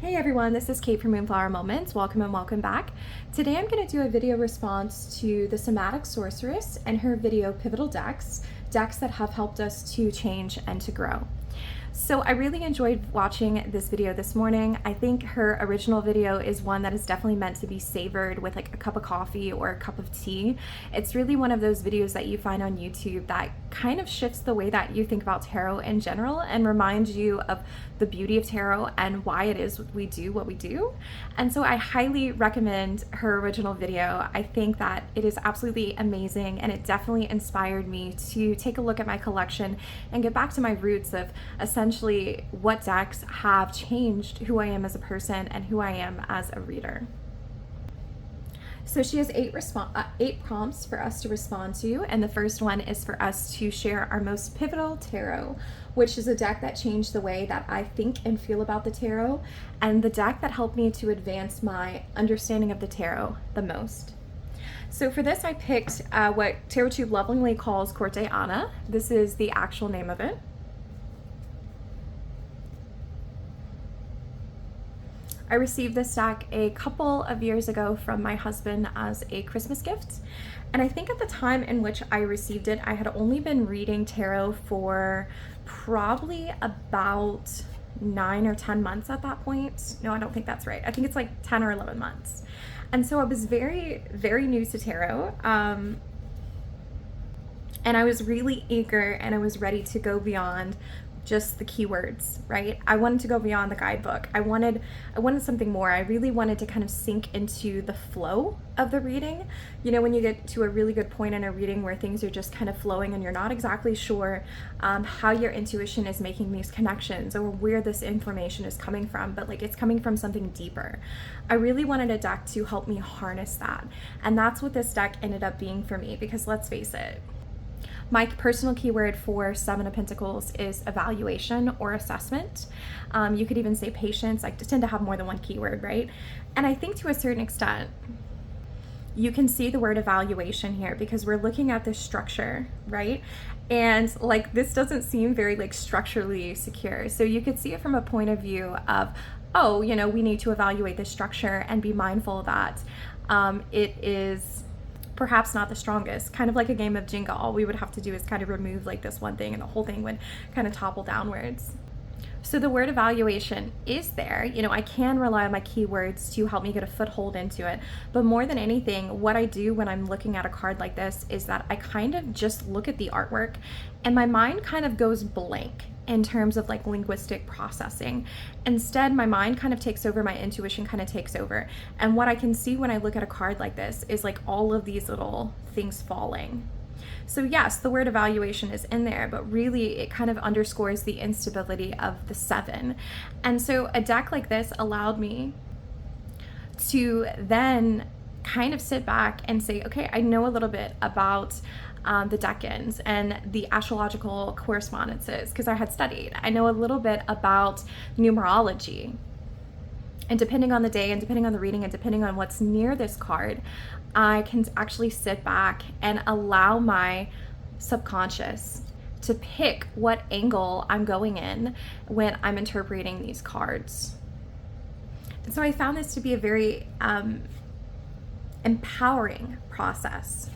Hey everyone, this is Kate from Moonflower Moments. Welcome and welcome back. Today I'm going to do a video response to the Somatic Sorceress and her video Pivotal Decks that have helped us to change and to grow. So I really enjoyed watching this video this morning. I think her original video is one that is definitely meant to be savored with like a cup of coffee or a cup of tea. It's really one of those videos that you find on YouTube that kind of shifts the way that you think about tarot in general and reminds you of the beauty of tarot and why it is we do what we do. And so I highly recommend her original video. I think that it is absolutely amazing and it definitely inspired me to take a look at my collection and get back to my roots of essentially what decks have changed who I am as a person and who I am as a reader. So she has eight prompts for us to respond to, and the first one is for us to share our most pivotal tarot, which is a deck that changed the way that I think and feel about the tarot, and the deck that helped me to advance my understanding of the tarot the most. So for this I picked what TarotTube lovingly calls Corte Ana. This is the actual name of it. I received this deck a couple of years ago from my husband as a Christmas gift. And I think at the time in which I received it, I had only been reading tarot for probably about 9 or 10 months at that point. No, I don't think that's right. I think it's like 10 or 11 months. And so I was very, very new to tarot. And I was really eager and I was ready to go beyond just the keywords, right? I wanted to go beyond the guidebook. I wanted something more. I really wanted to kind of sink into the flow of the reading. You know, when you get to a really good point in a reading where things are just kind of flowing and you're not exactly sure how your intuition is making these connections or where this information is coming from, but like it's coming from something deeper. I really wanted a deck to help me harness that. And that's what this deck ended up being for me, because let's face it, my personal keyword for Seven of Pentacles is evaluation or assessment. You could even say patience. I tend to have more than one keyword, right? And I think to a certain extent, you can see the word evaluation here because we're looking at this structure, right? And like this doesn't seem very like structurally secure. So you could see it from a point of view of, oh, you know, we need to evaluate this structure and be mindful that it is perhaps not the strongest, kind of like a game of Jenga. All we would have to do is kind of remove like this one thing and the whole thing would kind of topple downwards. So the word evaluation is there. You know, I can rely on my keywords to help me get a foothold into it. But more than anything, what I do when I'm looking at a card like this is that I kind of just look at the artwork and my mind kind of goes blank in terms of like linguistic processing. Instead, my mind kind of takes over, my intuition kind of takes over. And what I can see when I look at a card like this is like all of these little things falling. So yes, the word evaluation is in there, but really it kind of underscores the instability of the seven. And so a deck like this allowed me to then kind of sit back and say, okay, I know a little bit about the decans and the astrological correspondences because I had studied. I know a little bit about numerology. And depending on the day and depending on the reading and depending on what's near this card, I can actually sit back and allow my subconscious to pick what angle I'm going in when I'm interpreting these cards. And so I found this to be a very empowering process,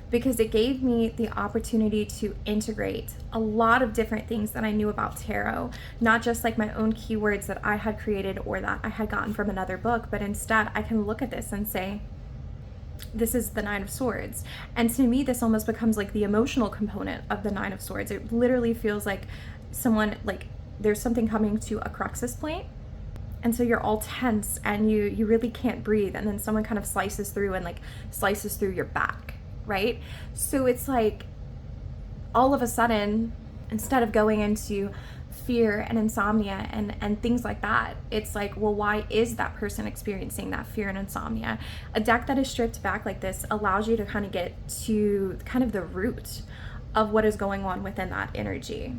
because it gave me the opportunity to integrate a lot of different things that I knew about tarot, not just like my own keywords that I had created or that I had gotten from another book, but instead I can look at this and say, this is the Nine of Swords. And to me, this almost becomes like the emotional component of the Nine of Swords. It literally feels like someone, like there's something coming to a cruxus point. And so you're all tense and you really can't breathe. And then someone kind of slices through and like slices through your back. Right? So it's like all of a sudden, instead of going into fear and insomnia and things like that, it's like, well, why is that person experiencing that fear and insomnia? A deck that is stripped back like this allows you to kind of get to kind of the root of what is going on within that energy.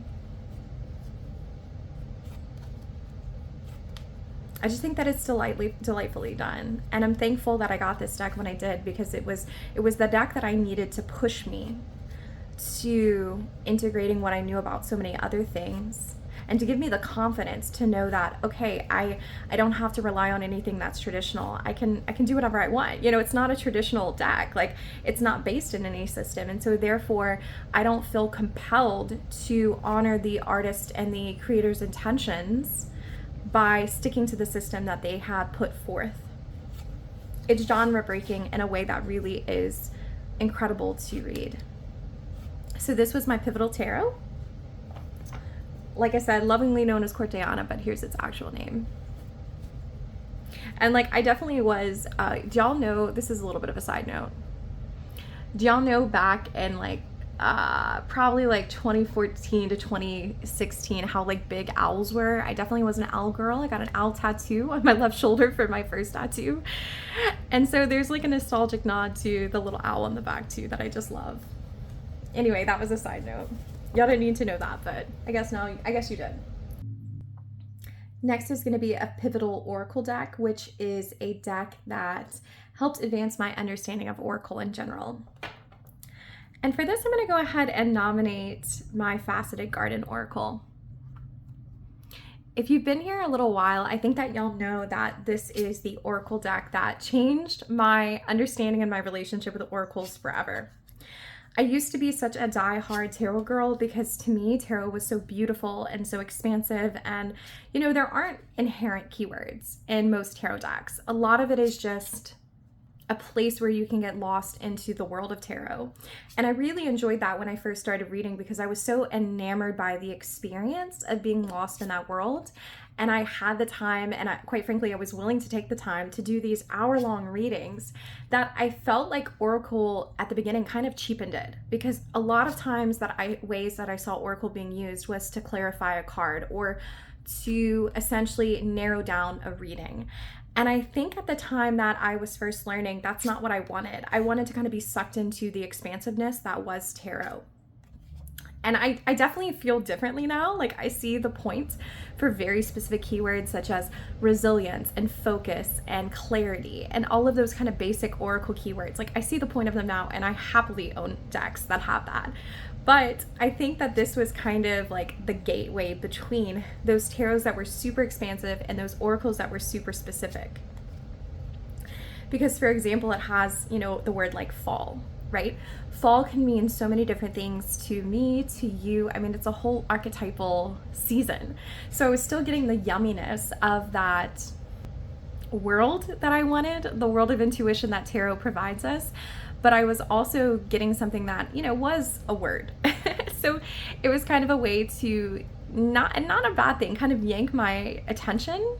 I just think that it's delightfully done. And I'm thankful that I got this deck when I did, because it was the deck that I needed to push me to integrating what I knew about so many other things and to give me the confidence to know that, okay, I don't have to rely on anything that's traditional. I can do whatever I want. You know, it's not a traditional deck. Like, it's not based in any system. And so therefore, I don't feel compelled to honor the artist and the creator's intentions by sticking to the system that they had put forth. It's genre breaking in a way that really is incredible to read. So this was my Pivotal Tarot. Like I said, lovingly known as Corteana, but here's its actual name. And like, I definitely was, do y'all know, this is a little bit of a side note. Do y'all know back in like, probably like 2014 to 2016, how like big owls were? I definitely was an owl girl. I got an owl tattoo on my left shoulder for my first tattoo. And so there's like a nostalgic nod to the little owl on the back too that I just love. Anyway, that was a side note. Y'all didn't need to know that, but I guess you did. Next is going to be a Pivotal Oracle deck, which is a deck that helps advance my understanding of Oracle in general. And for this, I'm going to go ahead and nominate my Faceted Garden Oracle. If you've been here a little while, I think that y'all know that this is the Oracle deck that changed my understanding and my relationship with oracles forever. I used to be such a die-hard tarot girl because to me, tarot was so beautiful and so expansive, and you know, there aren't inherent keywords in most tarot decks. A lot of it is just a place where you can get lost into the world of tarot. And I really enjoyed that when I first started reading because I was so enamored by the experience of being lost in that world. And I had the time, and quite frankly, I was willing to take the time to do these hour-long readings that I felt like Oracle at the beginning kind of cheapened it, because a lot of times ways that I saw Oracle being used was to clarify a card or to essentially narrow down a reading. And I think at the time that I was first learning, that's not what I wanted. I wanted to kind of be sucked into the expansiveness that was tarot. And I definitely feel differently now. Like, I see the point for very specific keywords such as resilience and focus and clarity and all of those kind of basic Oracle keywords. Like, I see the point of them now, and I happily own decks that have that. But I think that this was kind of like the gateway between those tarots that were super expansive and those oracles that were super specific. Because, for example, it has, you know, the word like fall, right? Fall can mean so many different things to me, to you. I mean, it's a whole archetypal season. So I was still getting the yumminess of that world that I wanted, the world of intuition that tarot provides us. But I was also getting something that, you know, was a word. So it was kind of a way to, not a bad thing, kind of yank my attention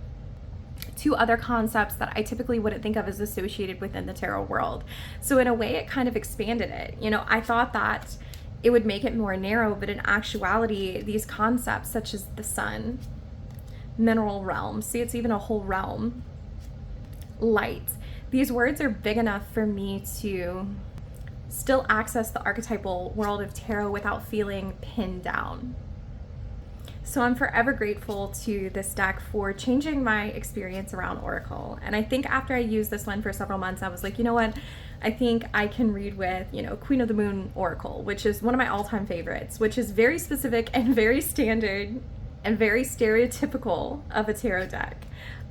to other concepts that I typically wouldn't think of as associated within the tarot world. So in a way, it kind of expanded it. You know, I thought that it would make it more narrow, but in actuality, these concepts such as the sun, mineral realm, see, it's even a whole realm, light, these words are big enough for me to still access the archetypal world of tarot without feeling pinned down. So I'm forever grateful to this deck for changing my experience around Oracle. And I think after I used this one for several months, I was like, you know what? I think I can read with, you know, Queen of the Moon Oracle, which is one of my all-time favorites, which is very specific and very standard and very stereotypical of a tarot deck.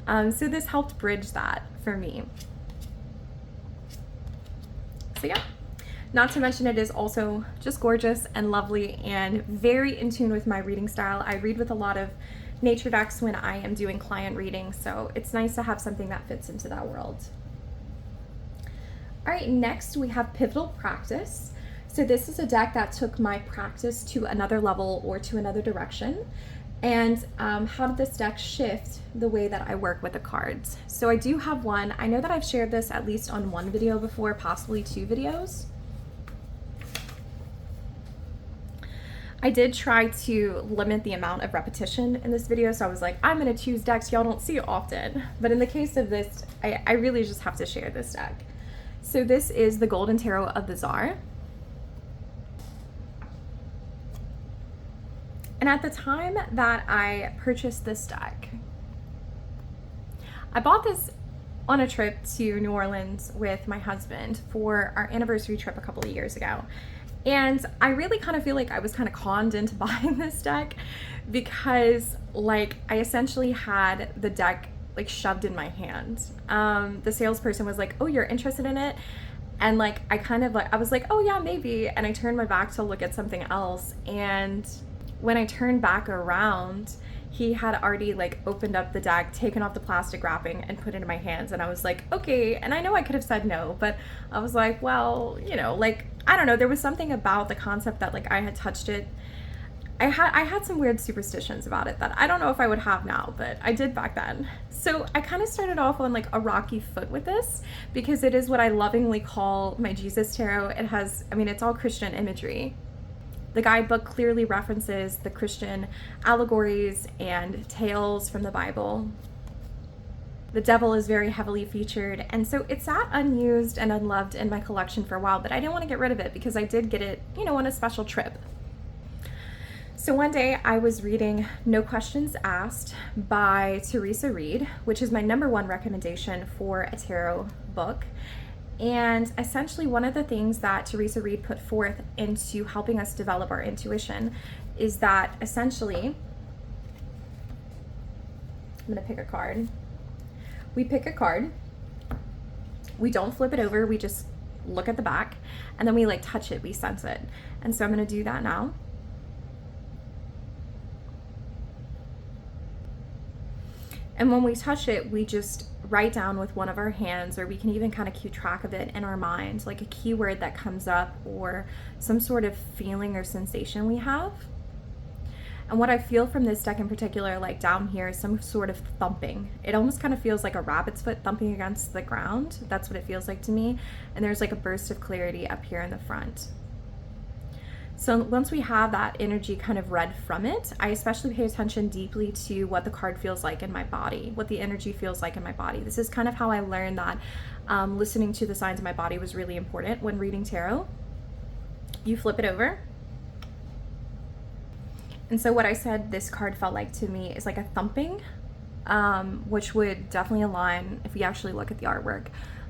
So this helped bridge that for me. So yeah, not to mention it is also just gorgeous and lovely and very in tune with my reading style. I read with a lot of nature decks when I am doing client readings, so it's nice to have something that fits into that world. All right, next we have Pivotal Practice. So this is a deck that took my practice to another level or to another direction. And how did this deck shift the way that I work with the cards? So I do have one. I know that I've shared this at least on one video before, possibly two videos. I did try to limit the amount of repetition in this video, so I was like, I'm gonna choose decks y'all don't see often. But in the case of this, I really just have to share this deck. So this is the Golden Tarot of the Tsar. And at the time that I purchased this deck, I bought this on a trip to New Orleans with my husband for our anniversary trip a couple of years ago. And I really kind of feel like I was kind of conned into buying this deck because like I essentially had the deck like shoved in my hand. The salesperson was like, "Oh, you're interested in it?" And like I kind of like I was like, "Oh yeah, maybe." And I turned my back to look at something else. And when I turned back around, he had already like opened up the deck, taken off the plastic wrapping, and put it in my hands. And I was like, okay. And I know I could have said no, but I was like, well, you know, like I don't know. There was something about the concept that like I had touched it. I had some weird superstitions about it that I don't know if I would have now, but I did back then. So I kind of started off on like a rocky foot with this because it is what I lovingly call my Jesus tarot. It has, I mean, it's all Christian imagery. The guidebook clearly references the Christian allegories and tales from the Bible. The devil is very heavily featured, and so it sat unused and unloved in my collection for a while, but I didn't want to get rid of it because I did get it, you know, on a special trip. So one day I was reading No Questions Asked by Teresa Reed, which is my #1 recommendation for a tarot book. And essentially one of the things that Teresa Reed put forth into helping us develop our intuition is that essentially, I'm gonna pick a card. We pick a card, we don't flip it over, we just look at the back, and then we like touch it, we sense it. And so I'm gonna do that now. And when we touch it, we just write down with one of our hands, or we can even kind of keep track of it in our mind, like a keyword that comes up or some sort of feeling or sensation we have. And what I feel from this deck in particular, like down here, is some sort of thumping. It almost kind of feels like a rabbit's foot thumping against the ground. That's what it feels like to me. And there's like a burst of clarity up here in the front. So once we have that energy kind of read from it, I especially pay attention deeply to what the card feels like in my body, what the energy feels like in my body. This is kind of how I learned that listening to the signs of my body was really important when reading tarot. You flip it over. And so what I said this card felt like to me is like a thumping, which would definitely align if we actually look at the artwork.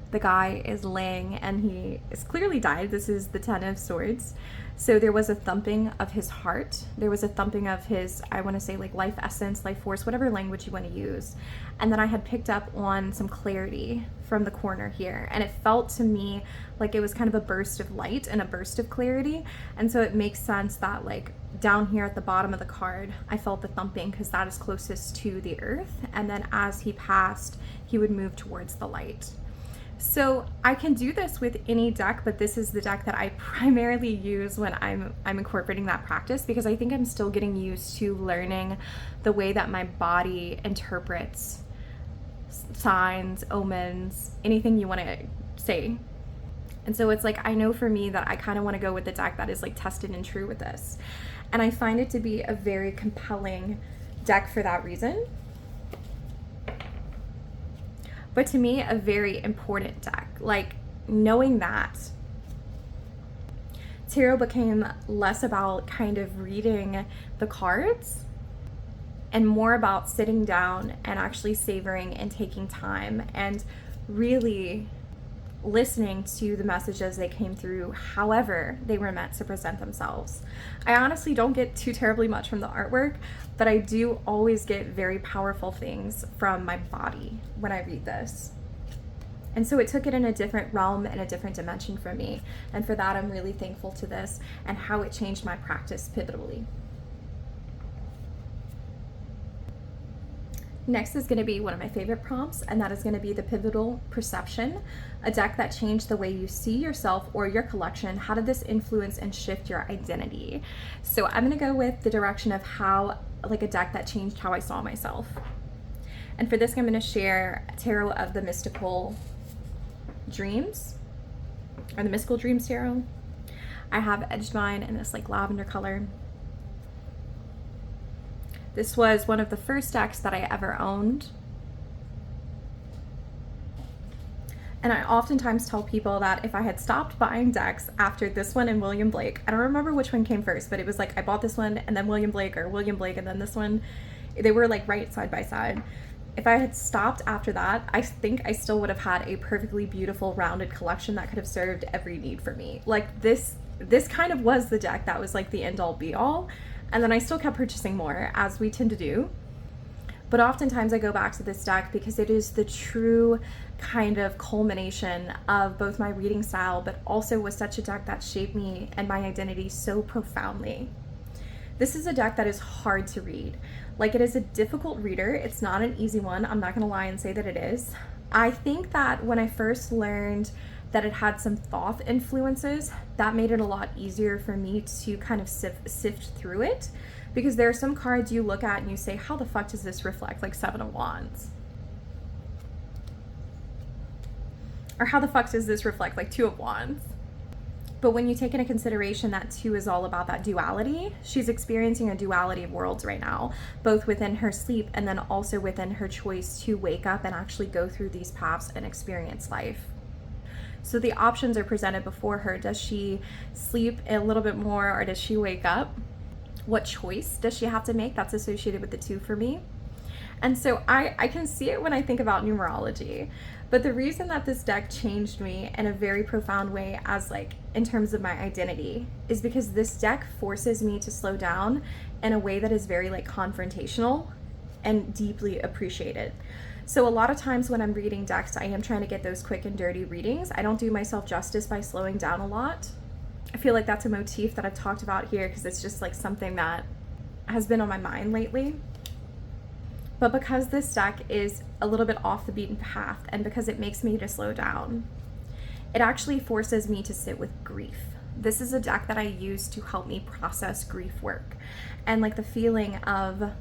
The guy is laying and he is clearly died. This is the 10 of Swords. So there was a thumping of his heart. There was a thumping of his, I want to say like life essence, life force, whatever language you want to use. And then I had picked up on some clarity from the corner here. And it felt to me like it was kind of a burst of light and a burst of clarity. And so it makes sense that like down here at the bottom of the card, I felt the thumping because that is closest to the earth. And then as he passed, he would move towards the light. So I can do this with any deck, but this is the deck that I primarily use when I'm incorporating that practice, because I think I'm still getting used to learning the way that my body interprets signs, omens, anything you want to say. And so it's like, I know for me that I kind of want to go with the deck that is like tested and true with this. And I find it to be a very compelling deck for that reason. But to me, a very important deck. Like, knowing that, tarot became less about kind of reading the cards and more about sitting down and actually savoring and taking time and really listening to the messages they came through, however they were meant to present themselves. I honestly don't get too terribly much from the artwork, but I do always get very powerful things from my body when I read this. And so it took it in a different realm and a different dimension for me. And for that, I'm really thankful to this and how it changed my practice pivotally. Next is going to be one of my favorite prompts, and that is going to be the Pivotal Perception, a deck that changed the way you see yourself or your collection. How did this influence and shift your identity? So I'm going to go with the direction of how, like a deck that changed how I saw myself. And for this, I'm going to share Tarot of the Mystical Dreams, or the Mystical Dreams Tarot. I have edged mine in this like lavender color. This was one of the first decks that I ever owned. And I oftentimes tell people that if I had stopped buying decks after this one and William Blake, I don't remember which one came first, but it was like I bought this one and then William Blake, or William Blake and then this one. They were like right side by side. If I had stopped after that, I think I still would have had a perfectly beautiful rounded collection that could have served every need for me. Like this this kind of was the deck that was like the end all be all. And then I still kept purchasing more, as we tend to do. But oftentimes I go back to this deck because it is the true kind of culmination of both my reading style, but also was such a deck that shaped me and my identity so profoundly. This is a deck that is hard to read. Like, it is a difficult reader. It's not an easy one. I'm not gonna lie and say that it is. I think that when I first learned that it had some Thoth influences, that made it a lot easier for me to kind of sift through it. Because there are some cards you look at and you say, how the fuck does this reflect like Seven of Wands? Or how the fuck does this reflect like Two of Wands? But when you take into consideration that Two is all about that duality, she's experiencing a duality of worlds right now, both within her sleep and then also within her choice to wake up and actually go through these paths and experience life. So the options are presented before her. Does she sleep a little bit more, or does she wake up? What choice does she have to make? That's associated with the Two for me. And so I can see it when I think about numerology. But the reason that this deck changed me in a very profound way, as like in terms of my identity, is because this deck forces me to slow down in a way that is very like confrontational and deeply appreciated. So a lot of times when I'm reading decks, I am trying to get those quick and dirty readings. I don't do myself justice by slowing down a lot. I feel like that's a motif that I've talked about here because it's just like something that has been on my mind lately. But because this deck is a little bit off the beaten path, and because it makes me to slow down, it actually forces me to sit with grief. This is a deck that I use to help me process grief work. And like the feeling of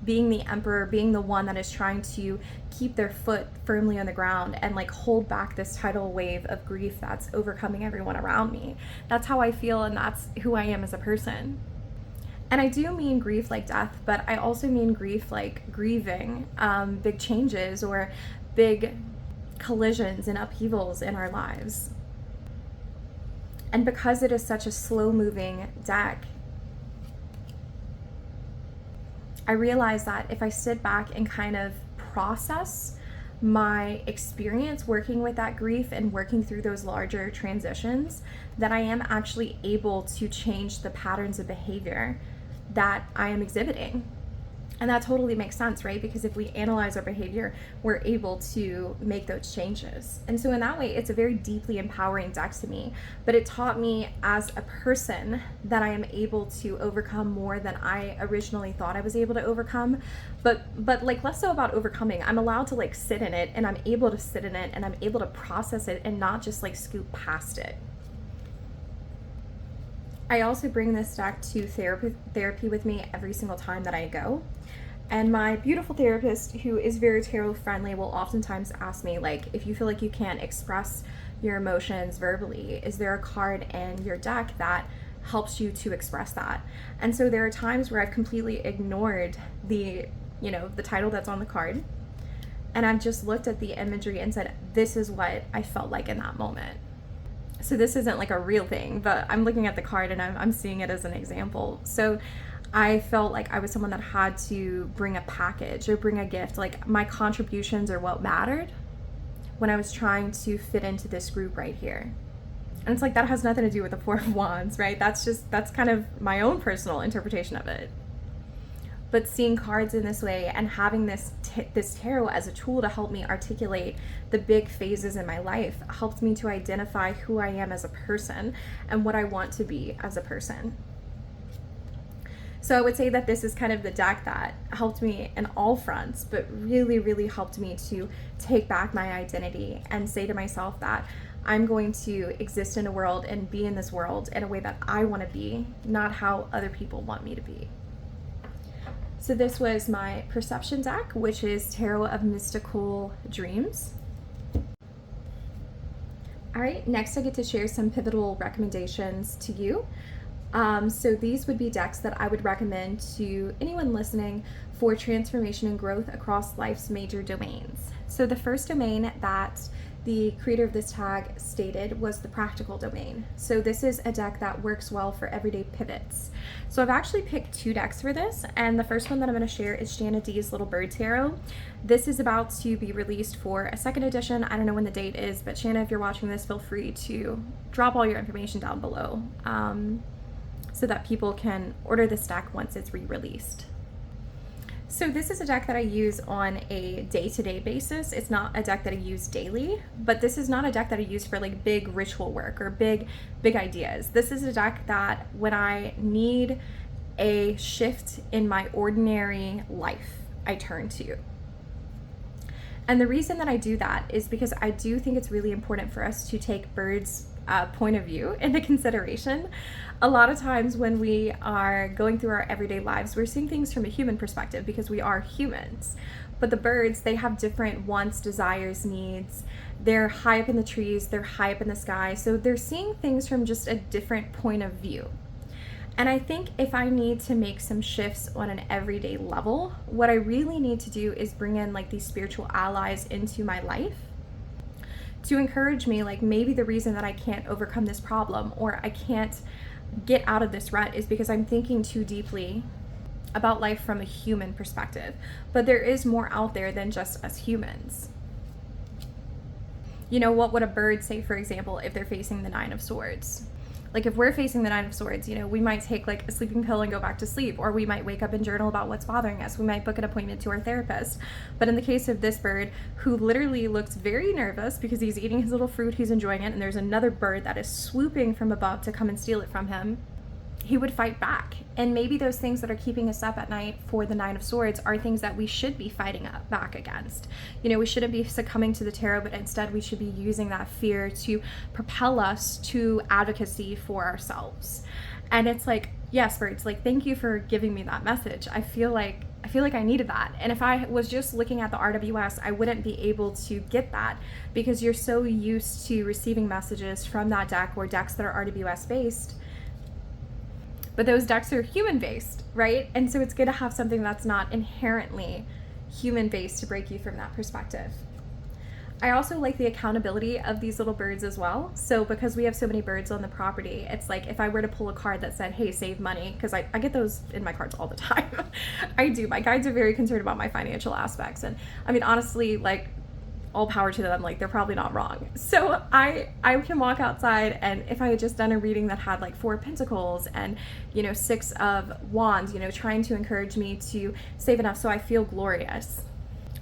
being the emperor, being the one that is trying to keep their foot firmly on the ground and like hold back this tidal wave of grief that's overcoming everyone around me. That's how I feel, and that's who I am as a person. And I do mean grief like death, but I also mean grief like grieving big changes or big collisions and upheavals in our lives. And because it is such a slow moving deck, I realize that if I sit back and kind of process my experience working with that grief and working through those larger transitions, that I am actually able to change the patterns of behavior that I am exhibiting. And that totally makes sense, right? Because if we analyze our behavior, we're able to make those changes. And so in that way, it's a very deeply empowering deck to me. But it taught me as a person that I am able to overcome more than I originally thought I was able to overcome. But like less so about overcoming. I'm allowed to like sit in it, and I'm able to sit in it, and I'm able to process it and not just like scoop past it. I also bring this deck to therapy with me every single time that I go. And my beautiful therapist, who is very tarot friendly, will oftentimes ask me, like, if you feel like you can't express your emotions verbally, is there a card in your deck that helps you to express that? And so there are times where I've completely ignored the title that's on the card. And I've just looked at the imagery and said, this is what I felt like in that moment. So this isn't like a real thing, but I'm looking at the card and I'm seeing it as an example. So I felt like I was someone that had to bring a package or bring a gift. Like my contributions are what mattered when I was trying to fit into this group right here. And it's like, that has nothing to do with the Four of Wands, right? That's kind of my own personal interpretation of it. But seeing cards in this way and having this tarot as a tool to help me articulate the big phases in my life helped me to identify who I am as a person and what I want to be as a person. So I would say that this is kind of the deck that helped me in all fronts, but really, really helped me to take back my identity and say to myself that I'm going to exist in a world and be in this world in a way that I want to be, not how other people want me to be. So this was my perception deck, which is Tarot of Mystical Dreams. All right, next I get to share some pivotal recommendations to you. So these would be decks that I would recommend to anyone listening for transformation and growth across life's major domains. So the first domain that the creator of this tag stated was the practical domain. So this is a deck that works well for everyday pivots. So I've actually picked 2 decks for this, and the first one that I'm going to share is Shanna D's Little Bird Tarot. This is about to be released for a 2nd edition. I don't know when the date is, but Shanna, if you're watching this, feel free to drop all your information down below so that people can order this deck once it's re-released. So this is a deck that I use on a day-to-day basis. It's not a deck that I use daily, but this is not a deck that I use for like big ritual work or big ideas. This is a deck that when I need a shift in my ordinary life, I turn to. And the reason that I do that is because I do think it's really important for us to take birds' point of view into consideration. A lot of times when we are going through our everyday lives, we're seeing things from a human perspective because we are humans. But the birds, they have different wants, desires, needs. They're high up in the trees, they're high up in the sky, so they're seeing things from just a different point of view. And I think if I need to make some shifts on an everyday level, what I really need to do is bring in like these spiritual allies into my life to encourage me, like maybe the reason that I can't overcome this problem or I can't get out of this rut is because I'm thinking too deeply about life from a human perspective. But there is more out there than just us humans. You know, what would a bird say, for example, if they're facing the 9 of Swords? Like if we're facing the 9 of Swords, you know, we might take like a sleeping pill and go back to sleep, or we might wake up and journal about what's bothering us. We might book an appointment to our therapist. But in the case of this bird, who literally looks very nervous because he's eating his little fruit, he's enjoying it, and there's another bird that is swooping from above to come and steal it from him, he would fight back. And maybe those things that are keeping us up at night for the 9 of Swords are things that we should be fighting up back against. You know, we shouldn't be succumbing to the tarot, but instead we should be using that fear to propel us to advocacy for ourselves. And it's like, yes, birds, like thank you for giving me that message. I feel like I needed that. And if I was just looking at the RWS, I wouldn't be able to get that because you're so used to receiving messages from that deck or decks that are RWS based. But those decks are human-based, right? And so it's good to have something that's not inherently human-based to break you from that perspective. I also like the accountability of these little birds as well. So because we have so many birds on the property, it's like if I were to pull a card that said, hey, save money, because I get those in my cards all the time. I do. My guides are very concerned about my financial aspects. And I mean, honestly, like, all power to them, like they're probably not wrong. So I can walk outside, and if I had just done a reading that had like 4 pentacles and, you know, 6 of wands, you know, trying to encourage me to save enough so I feel glorious,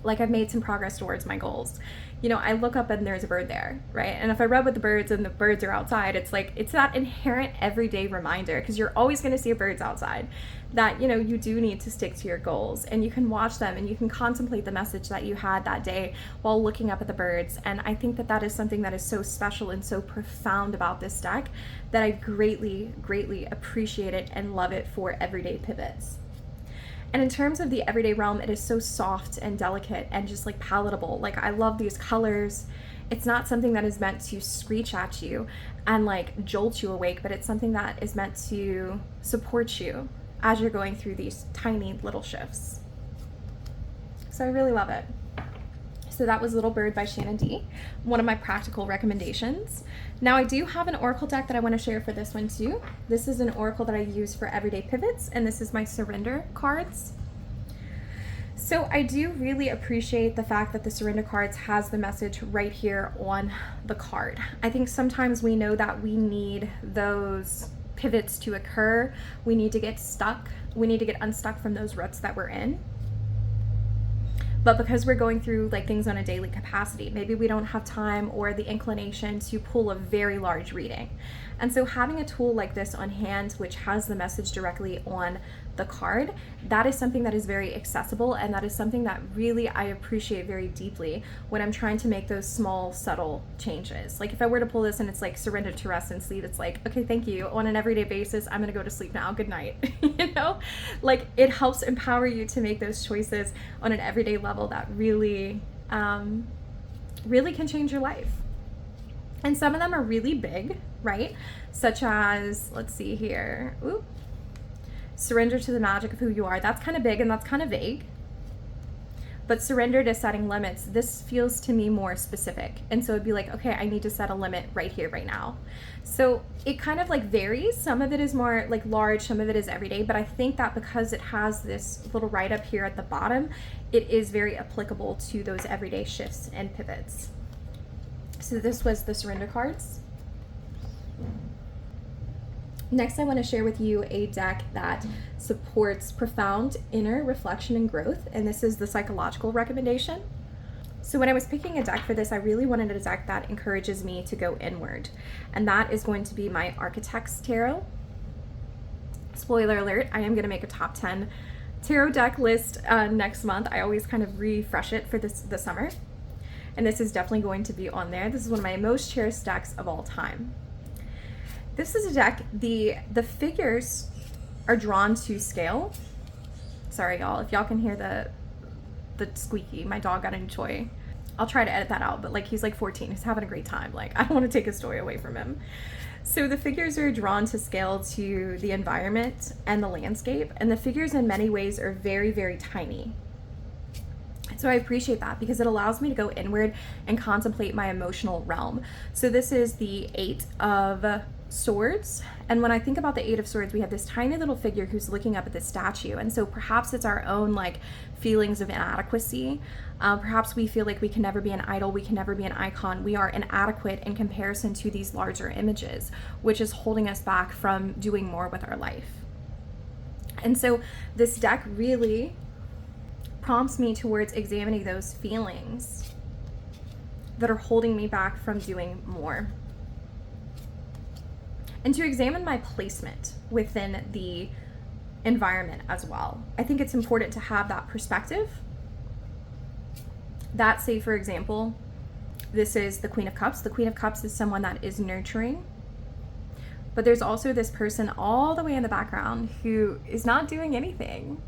like I've made some progress towards my goals. You know, I look up and there's a bird there, right? And if I rub with the birds and the birds are outside, it's like, it's that inherent everyday reminder, because you're always going to see birds outside, that, you know, you do need to stick to your goals, and you can watch them and you can contemplate the message that you had that day while looking up at the birds. And I think that that is something that is so special and so profound about this deck that I greatly, greatly appreciate it and love it for everyday pivots. And in terms of the everyday realm, it is so soft and delicate and just like palatable. Like I love these colors. It's not something that is meant to screech at you and like jolt you awake, but it's something that is meant to support you as you're going through these tiny little shifts. So I really love it. So that was Little Bird by Shanna D, one of my practical recommendations. Now I do have an oracle deck that I want to share for this one too. This is an oracle that I use for everyday pivots, and this is my surrender cards. So I do really appreciate the fact that the surrender cards has the message right here on the card. I think sometimes we know that we need those pivots to occur. We need to get stuck. We need to get unstuck from those ruts that we're in. But because we're going through like things on a daily capacity, maybe we don't have time or the inclination to pull a very large reading. And so having a tool like this on hand, which has the message directly on the card, that is something that is very accessible, and that is something that really I appreciate very deeply when I'm trying to make those small, subtle changes. Like if I were to pull this and it's like surrender to rest and sleep, it's like, okay, thank you. On an everyday basis, I'm gonna go to sleep now, good night. You know, like it helps empower you to make those choices on an everyday level that really, really can change your life. And some of them are really big, right? Such as, let's see here, surrender to the magic of who you are. That's kind of big and that's kind of vague. But surrender to setting limits, this feels to me more specific. And so it'd be like, okay, I need to set a limit right here, right now. So it kind of like varies. Some of it is more like large, some of it is everyday, but I think that because it has this little write up here at the bottom, it is very applicable to those everyday shifts and pivots. So this was the surrender cards. Next, I want to share with you a deck that supports profound inner reflection and growth, and this is the psychological recommendation. So when I was picking a deck for this, I really wanted a deck that encourages me to go inward, and that is going to be my Architect's Tarot. Spoiler alert, I am going to make a top 10 tarot deck list next month. I always kind of refresh it for the summer, and this is definitely going to be on there. This is one of my most cherished decks of all time. This is a deck, the figures are drawn to scale. Sorry, y'all, if y'all can hear the squeaky, my dog got a new toy. I'll try to edit that out, but like he's like 14, he's having a great time. Like I don't want to take his toy away from him. So the figures are drawn to scale to the environment and the landscape, and the figures in many ways are very, very tiny. So I appreciate that because it allows me to go inward and contemplate my emotional realm. So this is the 8 of Swords, and when I think about the 8 of Swords, we have this tiny little figure who's looking up at this statue, and so perhaps it's our own like feelings of inadequacy. Perhaps we feel like we can never be an idol, we can never be an icon, we are inadequate in comparison to these larger images, which is holding us back from doing more with our life. And so this deck really prompts me towards examining those feelings that are holding me back from doing more, and to examine my placement within the environment as well. I think it's important to have that perspective. That, say for example, this is the Queen of Cups. The Queen of Cups is someone that is nurturing, but there's also this person all the way in the background who is not doing anything.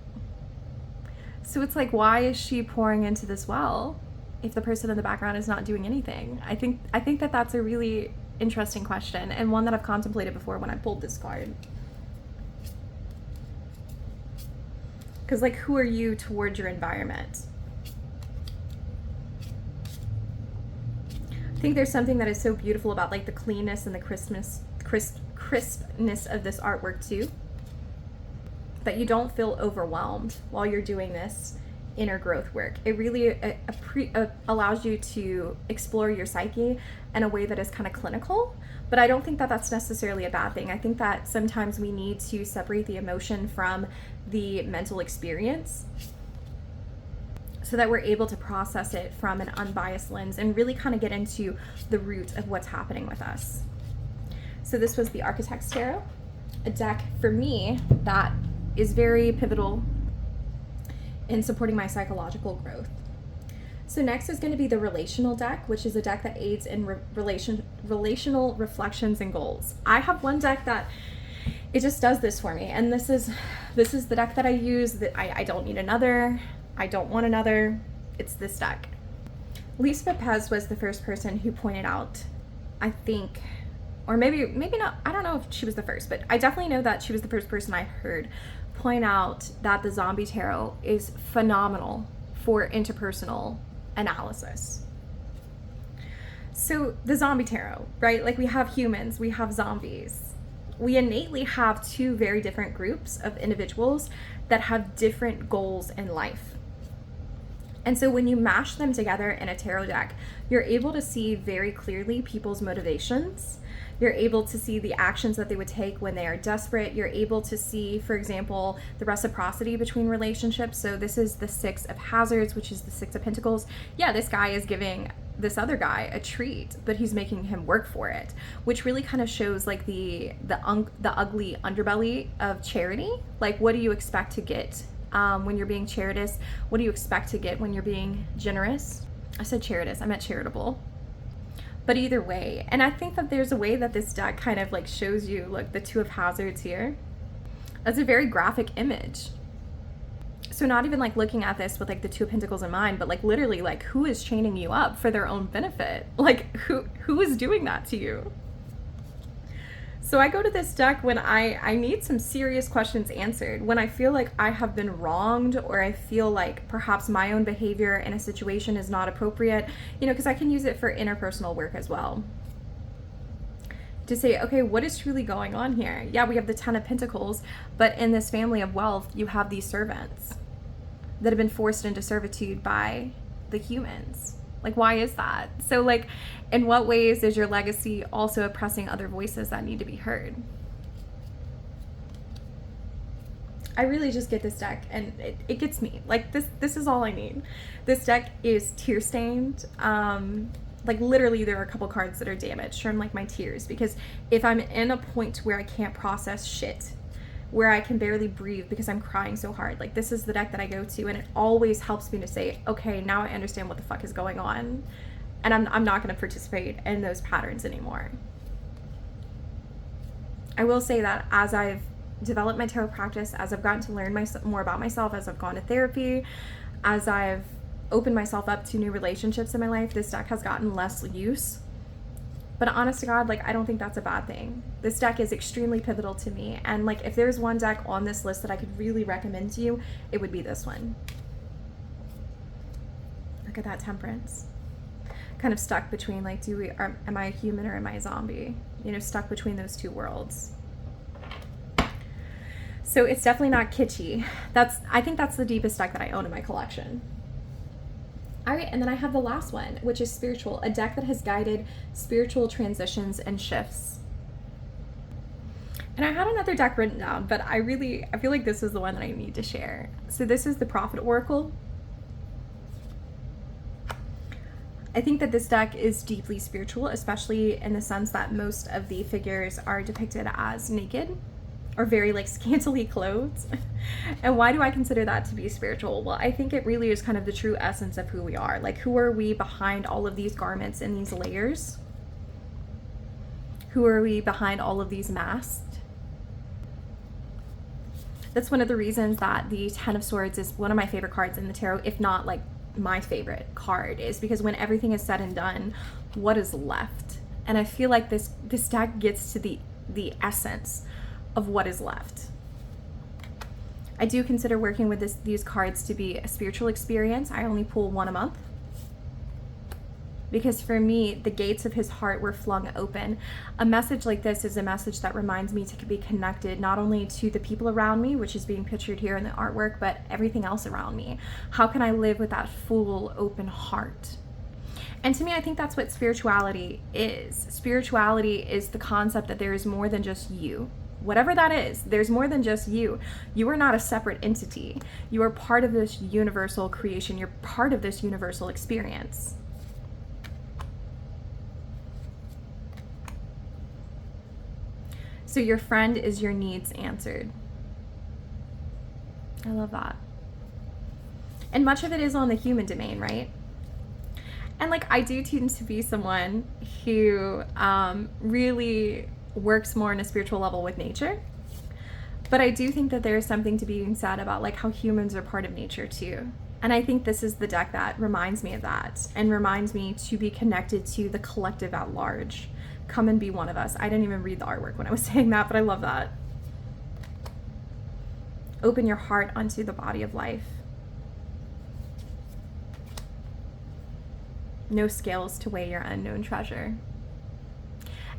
So it's like, why is she pouring into this well if the person in the background is not doing anything? I think that that's a really interesting question, and one that I've contemplated before when I pulled this card. Because like, who are you towards your environment? I think there's something that is so beautiful about like the cleanness and the crispness of this artwork too, that you don't feel overwhelmed while you're doing this inner growth work. It really allows you to explore your psyche in a way that is kind of clinical, but I don't think that that's necessarily a bad thing. I think that sometimes we need to separate the emotion from the mental experience so that we're able to process it from an unbiased lens and really kind of get into the root of what's happening with us. So this was the Architect's Tarot, a deck for me that is very pivotal in supporting my psychological growth. So next is going to be the Relational deck, which is a deck that aids in relational reflections and goals. I have one deck that it just does this for me, and this is the deck that I use. That I don't need another. I don't want another. It's this deck. Lisa Pez was the first person who pointed out, I think, or maybe not, I don't know if she was the first, but I definitely know that she was the first person I heard point out that the Zombie Tarot is phenomenal for interpersonal analysis. So the Zombie Tarot, right? Like, we have humans, we have zombies. We innately have two very different groups of individuals that have different goals in life. And so when you mash them together in a tarot deck, you're able to see very clearly people's motivations. You're able to see the actions that they would take when they are desperate. You're able to see, for example, the reciprocity between relationships. So this is the 6 of Hazards, which is the 6 of Pentacles. Yeah, this guy is giving this other guy a treat, but he's making him work for it, which really kind of shows like the ugly underbelly of charity. Like, what do you expect to get when you're being charitous? What do you expect to get when you're being generous? I said charitous, I meant charitable. But either way, and I think that there's a way that this deck kind of like shows you, look, the 2 of Hazards here. That's a very graphic image. So not even like looking at this with like the 2 of Pentacles in mind, but like literally like, who is chaining you up for their own benefit? Like, who is doing that to you? So I go to this deck when I need some serious questions answered, when I feel like I have been wronged, or I feel like perhaps my own behavior in a situation is not appropriate, because I can use it for interpersonal work as well. To say, okay, what is truly going on here? Yeah, we have the Ten of Pentacles, but in this family of wealth, you have these servants that have been forced into servitude by the humans. Like, why is that? So, like, in what ways is your legacy also oppressing other voices that need to be heard? I really just get this deck, and it gets me. Like, this is all I need. This deck is tear stained. Like, literally, there are a couple cards that are damaged from, like, my tears, because if I'm in a point where I can't process shit, where I can barely breathe because I'm crying so hard, like, this is the deck that I go to, and it always helps me to say, okay, now I understand what the fuck is going on, and I'm not going to participate in those patterns anymore. I will say that as I've developed my tarot practice, as I've gotten to learn more about myself, as I've gone to therapy, as I've opened myself up to new relationships in my life, this deck has gotten less use. But honest to God, like, I don't think that's a bad thing. This deck is extremely pivotal to me. And, like, if there's one deck on this list that I could really recommend to you, it would be this one. Look at that Temperance. Kind of stuck between, like, am I a human or am I a zombie? Stuck between those two worlds. So it's definitely not kitschy. I think that's the deepest deck that I own in my collection. All right, and then I have the last one, which is Spiritual, a deck that has guided spiritual transitions and shifts. And I had another deck written down, but I feel like this is the one that I need to share. So this is the Prophet Oracle. I think that this deck is deeply spiritual, especially in the sense that most of the figures are depicted as naked or very, like, scantily clothed. And why do I consider that to be spiritual? Well, I think it really is kind of the true essence of who we are. Like, who are we behind all of these garments and these layers? Who are we behind all of these masks? That's one of the reasons that the Ten of Swords is one of my favorite cards in the tarot, if not, like, my favorite card, is because when everything is said and done, what is left? And I feel like this deck gets to the essence of what is left. I do consider working with these cards to be a spiritual experience. I only pull one a month because for me, the gates of his heart were flung open. A message like this is a message that reminds me to be connected not only to the people around me, which is being pictured here in the artwork, but everything else around me. How can I live with that full open heart? And to me, I think that's what spirituality is. Spirituality is the concept that there is more than just you. Whatever that is, there's more than just you. You are not a separate entity. You are part of this universal creation. You're part of this universal experience. So your friend is your needs answered. I love that. And much of it is on the human domain, right? And, like, I do tend to be someone who really works more on a spiritual level with nature, but I do think that there is something to being said about, like, how humans are part of nature too. And I think this is the deck that reminds me of that and reminds me to be connected to the collective at large. Come and be one of us. I didn't even read the artwork when I was saying that, but I love that. Open your heart onto the body of life. No scales to weigh your unknown treasure.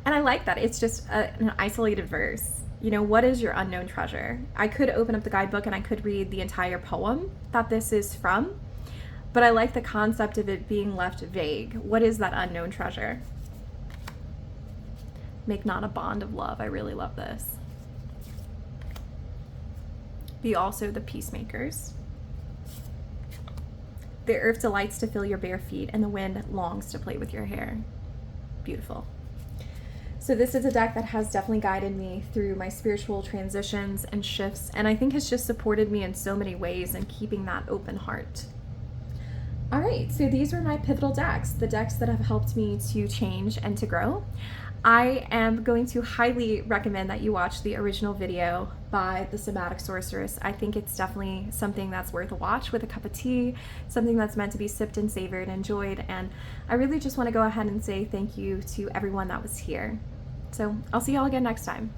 And I like that. It's just an isolated verse. What is your unknown treasure? I could open up the guidebook and I could read the entire poem that this is from, but I like the concept of it being left vague. What is that unknown treasure? Make not a bond of love. I really love this. Be also the peacemakers. The earth delights to feel your bare feet, and the wind longs to play with your hair. Beautiful. So this is a deck that has definitely guided me through my spiritual transitions and shifts, and I think has just supported me in so many ways in keeping that open heart. All right, so these were my pivotal decks, the decks that have helped me to change and to grow. I am going to highly recommend that you watch the original video by the Somatic Sorceress. I think it's definitely something that's worth a watch with a cup of tea, something that's meant to be sipped and savored and enjoyed. And I really just want to go ahead and say thank you to everyone that was here. So I'll see y'all again next time.